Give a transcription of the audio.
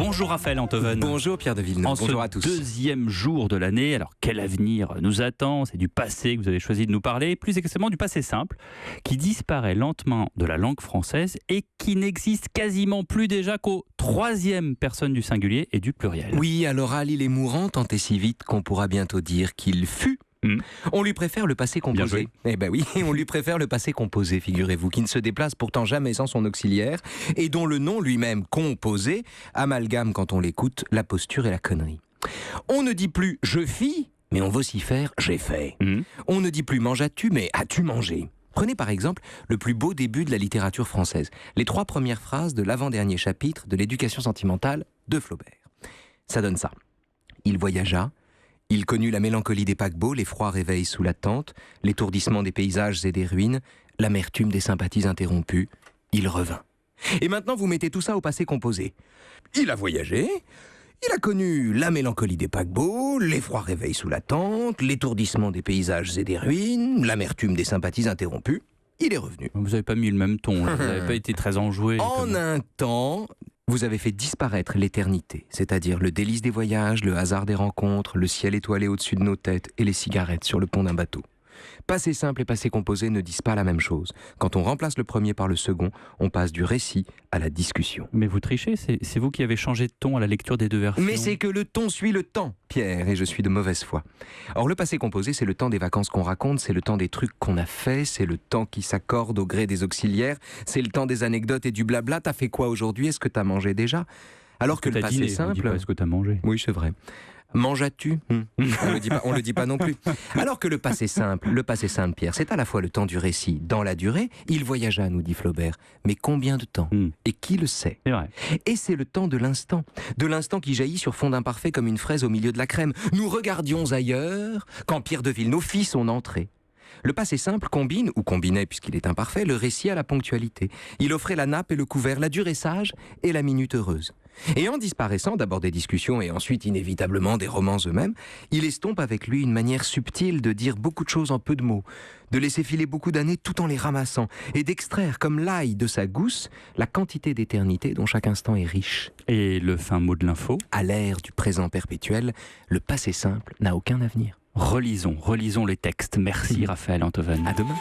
Bonjour Raphaël Antoven. Bonjour Pierre de Villeneuve, bonjour à tous. Deuxième jour de l'année, alors quel avenir nous attend? C'est du passé que vous avez choisi de nous parler, plus exactement du passé simple, qui disparaît lentement de la langue française et qui n'existe quasiment plus déjà qu'aux troisième personne du singulier et du pluriel. Oui, à l'oral il est mourant tant et si vite qu'on pourra bientôt dire qu'il fut. On lui préfère le passé composé. Eh ben oui, on lui préfère le passé composé, figurez-vous, qui ne se déplace pourtant jamais sans son auxiliaire et dont le nom lui-même, composé, amalgame quand on l'écoute la posture et la connerie. On ne dit plus « je fis », mais on vocifère « j'ai fait ». On ne dit plus « mangeas-tu », mais « as-tu mangé ». Prenez par exemple le plus beau début de la littérature française, les 3 premières phrases de l'avant-dernier chapitre de l'éducation sentimentale de Flaubert. Ça donne ça. Il voyagea. Il connut la mélancolie des paquebots, les froids réveils sous la tente, l'étourdissement des paysages et des ruines, l'amertume des sympathies interrompues. Il revint. Et maintenant, vous mettez tout ça au passé composé. Il a voyagé, il a connu la mélancolie des paquebots, les froids réveils sous la tente, l'étourdissement des paysages et des ruines, l'amertume des sympathies interrompues. Il est revenu. Vous n'avez pas mis le même ton, là. Vous n'avez pas été très enjoué. En un temps, vous avez fait disparaître l'éternité, c'est-à-dire le délice des voyages, le hasard des rencontres, le ciel étoilé au-dessus de nos têtes et les cigarettes sur le pont d'un bateau. Passé simple et passé composé ne disent pas la même chose. Quand on remplace le premier par le second, on passe du récit à la discussion. Mais vous trichez, c'est vous qui avez changé de ton à la lecture des deux versions. Mais c'est que le ton suit le temps, Pierre, et je suis de mauvaise foi. Or, le passé composé, c'est le temps des vacances qu'on raconte, c'est le temps des trucs qu'on a fait, c'est le temps qui s'accorde au gré des auxiliaires, c'est le temps des anecdotes et du blabla. T'as fait quoi aujourd'hui? Est-ce que t'as mangé déjà? Alors que le passé simple... Est-ce que t'as mangé? Oui, c'est vrai. Mangeas-tu? On le dit pas non plus. Alors que le passé simple, Pierre, c'est à la fois le temps du récit. Dans la durée, il voyagea, nous dit Flaubert. Mais combien de temps? Et qui le sait? C'est vrai. Et c'est le temps de l'instant qui jaillit sur fond d'imparfait comme une fraise au milieu de la crème. Nous regardions ailleurs quand Pierre de Villeneuve fit son entrée. Le passé simple combine, ou combinait puisqu'il est imparfait, le récit à la ponctualité. Il offrait la nappe et le couvert, la durée sage et la minute heureuse. Et en disparaissant d'abord des discussions et ensuite inévitablement des romans eux-mêmes, il estompe avec lui une manière subtile de dire beaucoup de choses en peu de mots, de laisser filer beaucoup d'années tout en les ramassant et d'extraire comme l'ail de sa gousse la quantité d'éternité dont chaque instant est riche. Et le fin mot de l'info? À l'ère du présent perpétuel, le passé simple n'a aucun avenir. Relisons les textes. Merci Raphaël Antoven. À demain.